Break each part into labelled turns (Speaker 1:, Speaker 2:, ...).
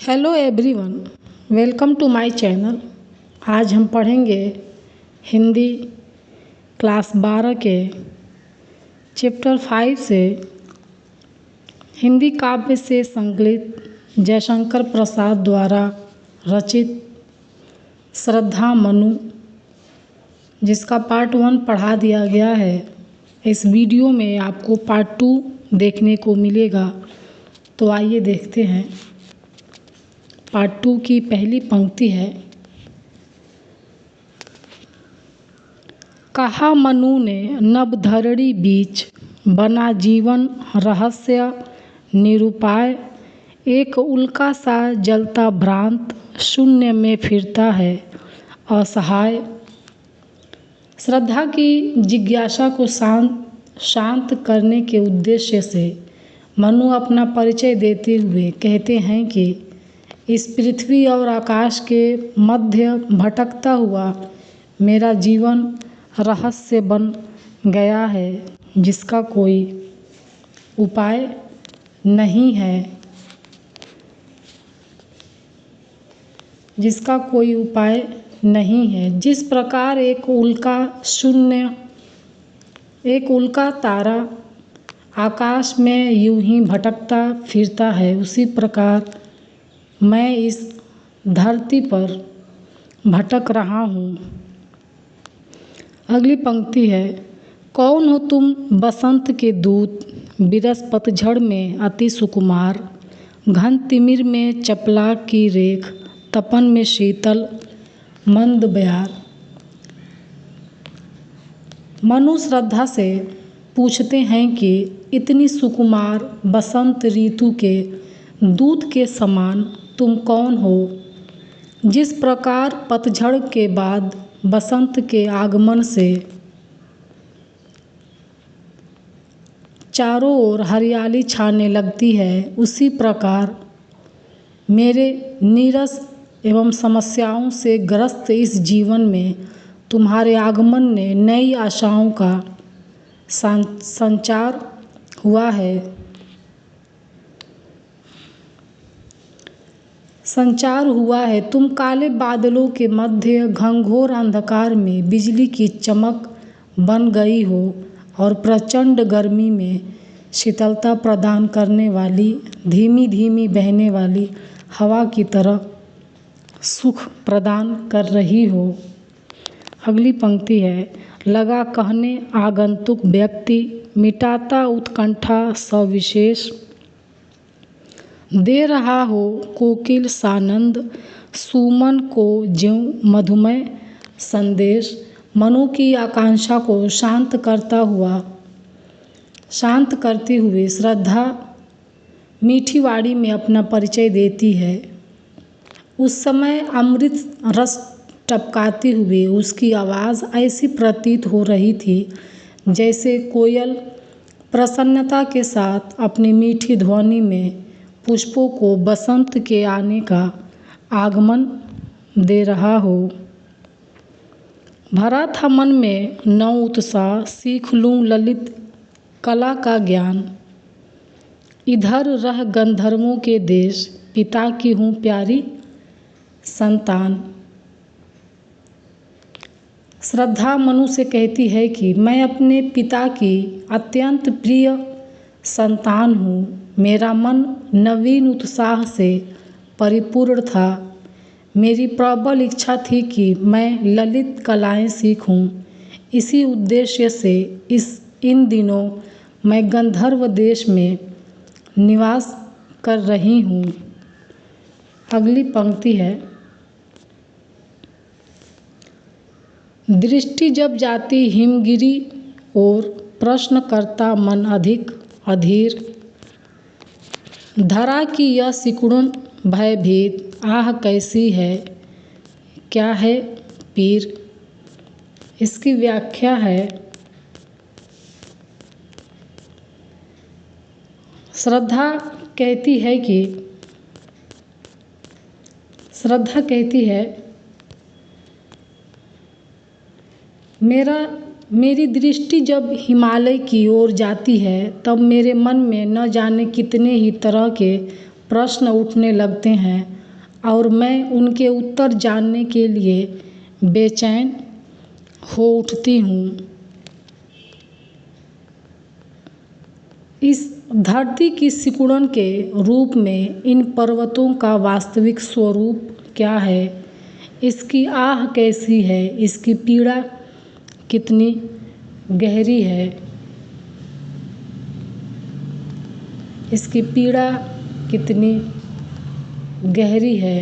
Speaker 1: Hello everyone, welcome to my channel. आज हम पढ़ेंगे हिंदी क्लास 12 के चैप्टर 5 से हिंदी काव्य से संकलित जयशंकर प्रसाद द्वारा रचित श्रद्धा मनु, जिसका पार्ट 1 पढ़ा दिया गया है। इस वीडियो में आपको पार्ट 2 देखने को मिलेगा, तो आइए देखते हैं। पार्ट 2 की पहली पंक्ति है, कहा मनु ने नभ धरणी बीच, बना जीवन रहस्य निरुपाय। एक उल्का सा जलता भ्रांत, शून्य में फिरता है असहाय। श्रद्धा की जिज्ञासा को शांत करने के उद्देश्य से मनु अपना परिचय देते हुए कहते हैं कि इस पृथ्वी और आकाश के मध्य भटकता हुआ मेरा जीवन रहस्य बन गया है, जिसका कोई उपाय नहीं है। जिस प्रकार एक उल्का तारा आकाश में यूं ही भटकता फिरता है, उसी प्रकार मैं इस धरती पर भटक रहा हूँ। अगली पंक्ति है, कौन हो तुम बसंत के दूत, विरस पतझड़ में अति सुकुमार। घन तिमिर में चपला की रेख, तपन में शीतल मंद बयार। मनु श्रद्धा से पूछते हैं कि इतनी सुकुमार बसंत ऋतु के दूत के समान तुम कौन हो। जिस प्रकार पतझड़ के बाद बसंत के आगमन से चारों ओर हरियाली छाने लगती है, उसी प्रकार मेरे नीरस एवं समस्याओं से ग्रस्त इस जीवन में तुम्हारे आगमन ने नई आशाओं का संचार हुआ है। तुम काले बादलों के मध्य घंघोर अंधकार में बिजली की चमक बन गई हो और प्रचंड गर्मी में शीतलता प्रदान करने वाली धीमी धीमी बहने वाली हवा की तरह सुख प्रदान कर रही हो। अगली पंक्ति है, लगा कहने आगंतुक व्यक्ति, मिटाता उत्कंठा सविशेष। दे रहा हो कोकिल सानंद, सुमन को ज्यों मधुमय संदेश। मनु की आकांक्षा को शांत करते हुए श्रद्धा मीठी वाणी में अपना परिचय देती है। उस समय अमृत रस टपकाते हुए उसकी आवाज़ ऐसी प्रतीत हो रही थी जैसे कोयल प्रसन्नता के साथ अपनी मीठी ध्वनि में पुष्पों को बसंत के आने का आगमन दे रहा हो। भरा था मन में नव उत्साह, सीख लूँ ललित कला का ज्ञान। इधर रह गंधर्वों के देश, पिता की हूँ प्यारी संतान। श्रद्धा मनु से कहती है कि मैं अपने पिता की अत्यंत प्रिय संतान हूँ। मेरा मन नवीन उत्साह से परिपूर्ण था। मेरी प्रबल इच्छा थी कि मैं ललित कलाएं सीखूं। इसी उद्देश्य से इन दिनों मैं गंधर्व देश में निवास कर रही हूँ। अगली पंक्ति है, दृष्टि जब जाती हिमगिरी और प्रश्न करता मन अधिक अधीर। धरा की यह सिकुड़न भयभीत, आह कैसी है, क्या है पीर। इसकी व्याख्या है, श्रद्धा कहती है मेरी दृष्टि जब हिमालय की ओर जाती है, तब मेरे मन में न जाने कितने ही तरह के प्रश्न उठने लगते हैं और मैं उनके उत्तर जानने के लिए बेचैन हो उठती हूँ। इस धरती की सिकुड़न के रूप में इन पर्वतों का वास्तविक स्वरूप क्या है? इसकी आह कैसी है? इसकी पीड़ा कितनी गहरी है? इसकी पीड़ा कितनी गहरी है?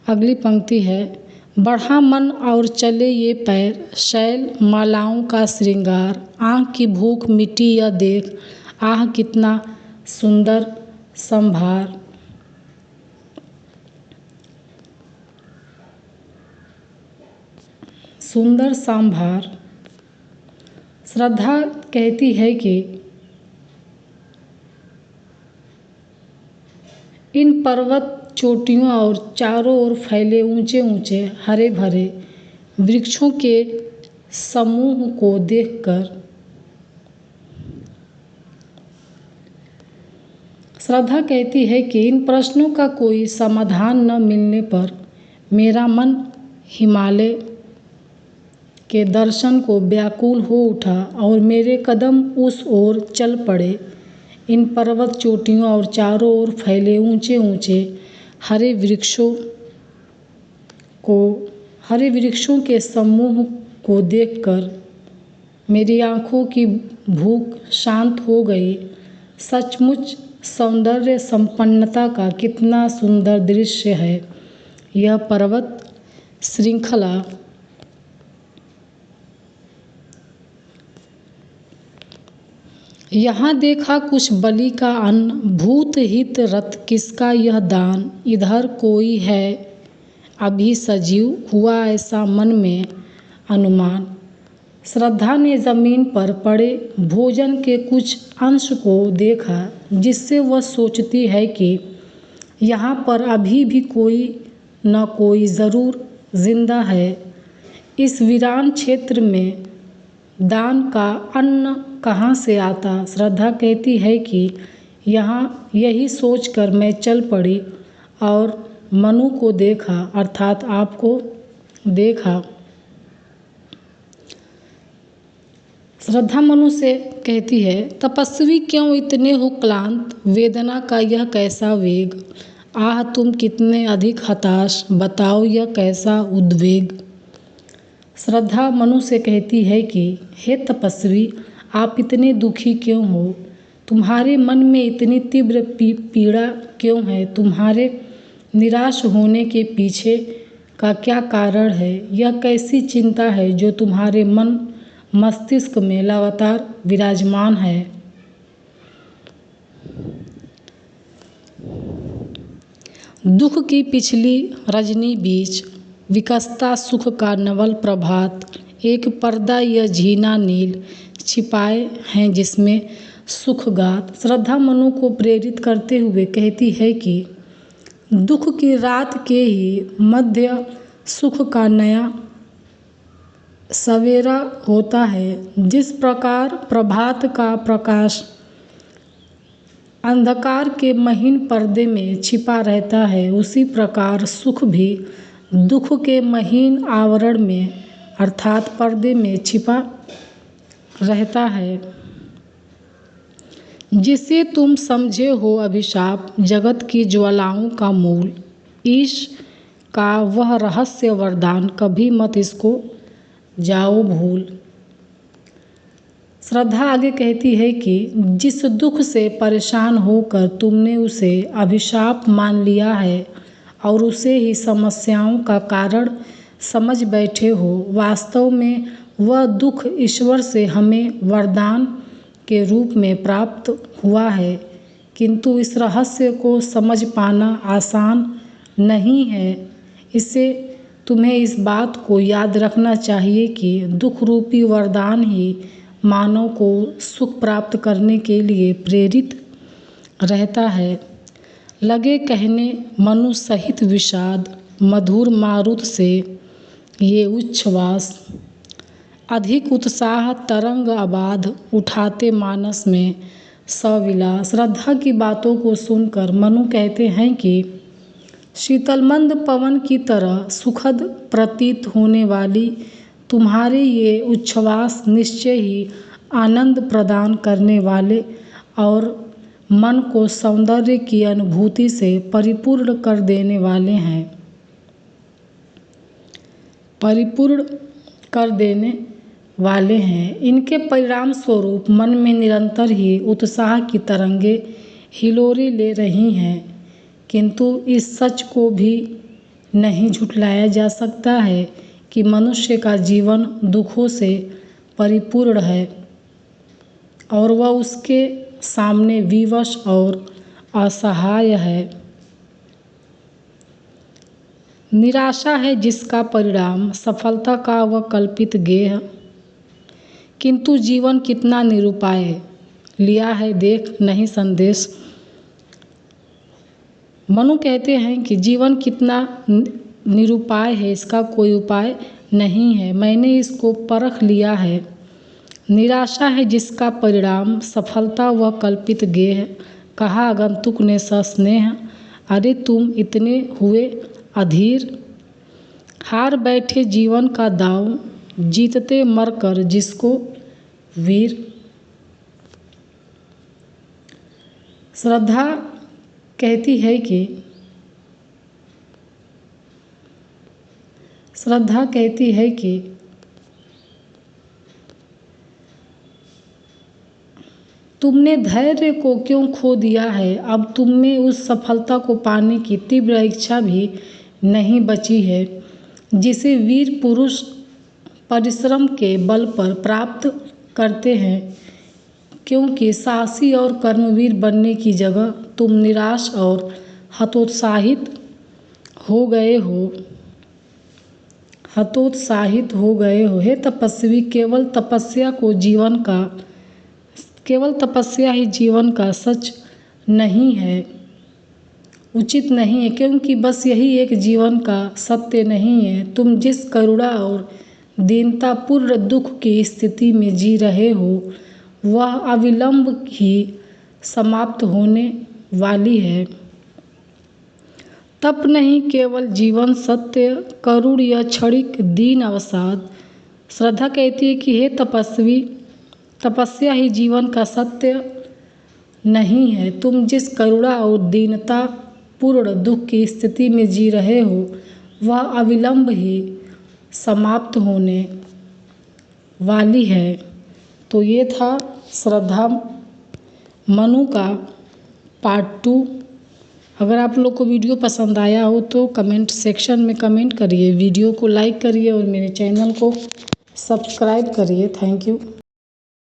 Speaker 1: अगली पंक्ति है, बढ़ा मन और चले ये पैर, शैल मालाओं का श्रृंगार, आँख की भूख मिटी यह देख, आह कितना सुंदर संभार। सुंदर संभार। श्रद्धा कहती है कि इन पर्वत चोटियों और चारों ओर फैले ऊंचे ऊंचे हरे भरे वृक्षों के समूह को देखकर श्रद्धा कहती है कि इन प्रश्नों का कोई समाधान न मिलने पर मेरा मन हिमालय के दर्शन को व्याकुल हो उठा और मेरे कदम उस ओर चल पड़े। इन पर्वत चोटियों और चारों ओर फैले ऊंचे ऊंचे हरे वृक्षों के समूह को देखकर मेरी आँखों की भूख शांत हो गई। सचमुच सौंदर्य संपन्नता का कितना सुंदर दृश्य है यह पर्वत श्रृंखला। यहाँ देखा कुछ बलि का अन्न, भूत हित रत किसका यह दान, इधर कोई है अभी सजीव, हुआ ऐसा मन में अनुमान। श्रद्धा ने ज़मीन पर पड़े भोजन के कुछ अंश को देखा, जिससे वह सोचती है कि यहाँ पर अभी भी कोई न कोई ज़रूर जिंदा है। इस वीरान क्षेत्र में दान का अन्न कहाँ से आता? श्रद्धा कहती है कि यहाँ यही सोचकर मैं चल पड़ी और मनु को देखा, अर्थात आपको देखा। श्रद्धा मनु से कहती है, तपस्वी क्यों इतने हो क्लांत, वेदना का यह कैसा वेग, आह तुम कितने अधिक हताश, बताओ यह कैसा उद्वेग। श्रद्धा मनु से कहती है कि हे तपस्वी, आप इतने दुखी क्यों हो, तुम्हारे मन में इतनी तीव्र पीड़ा क्यों है, तुम्हारे निराश होने के पीछे का क्या कारण है, यह कैसी चिंता है जो तुम्हारे मन मस्तिष्क में लगातार विराजमान है। दुख की पिछली रजनी बीच विकसता सुख का नवल प्रभात, एक पर्दा यह झीना नील छिपाए हैं जिसमें सुख गात। श्रद्धा मनु को प्रेरित करते हुए कहती है कि दुख की रात के ही मध्य सुख का नया सवेरा होता है। जिस प्रकार प्रभात का प्रकाश अंधकार के महीन पर्दे में छिपा रहता है, उसी प्रकार सुख भी दुख के महीन आवरण में अर्थात पर्दे में छिपा रहता है। जिसे तुम समझे हो अभिशाप, जगत की ज्वालाओं का मूल, ईश का वह रहस्य वरदान, कभी मत इसको जाओ भूल। श्रद्धा आगे कहती है कि जिस दुख से परेशान होकर तुमने उसे अभिशाप मान लिया है और उसे ही समस्याओं का कारण समझ बैठे हो, वास्तव में वह दुख ईश्वर से हमें वरदान के रूप में प्राप्त हुआ है, किंतु इस रहस्य को समझ पाना आसान नहीं है। इससे तुम्हें इस बात को याद रखना चाहिए कि दुख रूपी वरदान ही मानव को सुख प्राप्त करने के लिए प्रेरित रहता है। लगे कहने मनु सहित विषाद, मधुर मारुत से ये उच्छ्वास, अधिक उत्साह तरंग आबाद उठाते मानस में सविलास। श्रद्धा की बातों को सुनकर मनु कहते हैं कि शीतलमंद पवन की तरह सुखद प्रतीत होने वाली तुम्हारे ये उच्छ्वास निश्चय ही आनंद प्रदान करने वाले और मन को सौंदर्य की अनुभूति से परिपूर्ण कर देने वाले हैं, परिपूर्ण कर देने वाले हैं। इनके परिणाम स्वरूप मन में निरंतर ही उत्साह की तरंगें हिलोरे ले रही हैं, किंतु इस सच को भी नहीं झुठलाया जा सकता है कि मनुष्य का जीवन दुखों से परिपूर्ण है और वह उसके सामने विवश और असहाय है। निराशा है जिसका परिणाम सफलता का वह कल्पित गेह, किंतु जीवन कितना निरुपाय है, लिया है देख नहीं संदेश। मनु कहते हैं कि जीवन कितना निरुपाय है, इसका कोई उपाय नहीं है, मैंने इसको परख लिया है। निराशा है जिसका परिणाम सफलता व कल्पित गेह, कहा आगंतुक ने सस्नेह। अरे तुम इतने हुए अधीर, हार बैठे जीवन का दांव, जीतते मरकर जिसको वीर। श्रद्धा कहती है कि तुमने धैर्य को क्यों खो दिया है, अब तुम में उस सफलता को पाने की तीव्र इच्छा भी नहीं बची है जिसे वीर पुरुष परिश्रम के बल पर प्राप्त करते हैं, क्योंकि साहसी और कर्मवीर बनने की जगह तुम निराश और हतोत्साहित हो गए हो। हे तपस्वी, केवल तपस्या ही जीवन का सच नहीं है, उचित नहीं है, क्योंकि बस यही एक जीवन का सत्य नहीं है। तुम जिस करुणा और दीनतापूर्ण दुख की स्थिति में जी रहे हो वह अविलंब ही समाप्त होने वाली है। तप नहीं केवल जीवन सत्य, करुण या क्षणिक दीन अवसाद। श्रद्धा कहती है कि हे तपस्वी, तपस्या ही जीवन का सत्य नहीं है। तुम जिस करुणा और दीनता पूर्ण दुख की स्थिति में जी रहे हो वह अविलंब ही समाप्त होने वाली है। तो ये था श्रद्धा मनु का पार्ट 2। अगर आप लोग को वीडियो पसंद आया हो तो कमेंट सेक्शन में कमेंट करिए, वीडियो को लाइक करिए और मेरे चैनल को सब्सक्राइब करिए। Thank you.